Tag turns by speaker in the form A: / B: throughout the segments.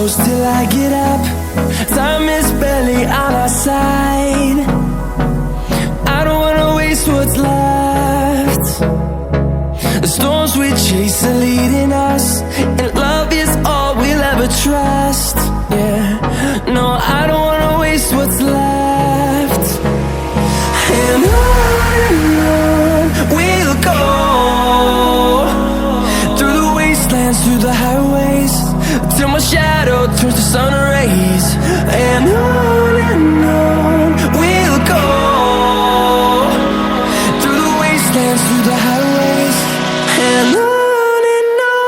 A: close till I get up. Time is barely on our side. I don't wanna waste what's left. The storms we chase are leading us, and love is all we'll ever trust. Yeah, no, I don't wanna waste what's left. And on we'll go, through the wastelands, through the highways, till my shadow turns to sun rays. And on we'll go, through the wastelands, through the highways, and on we'll go.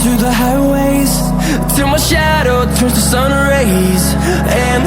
A: Through the highways, till my shadow turns to sun rays. And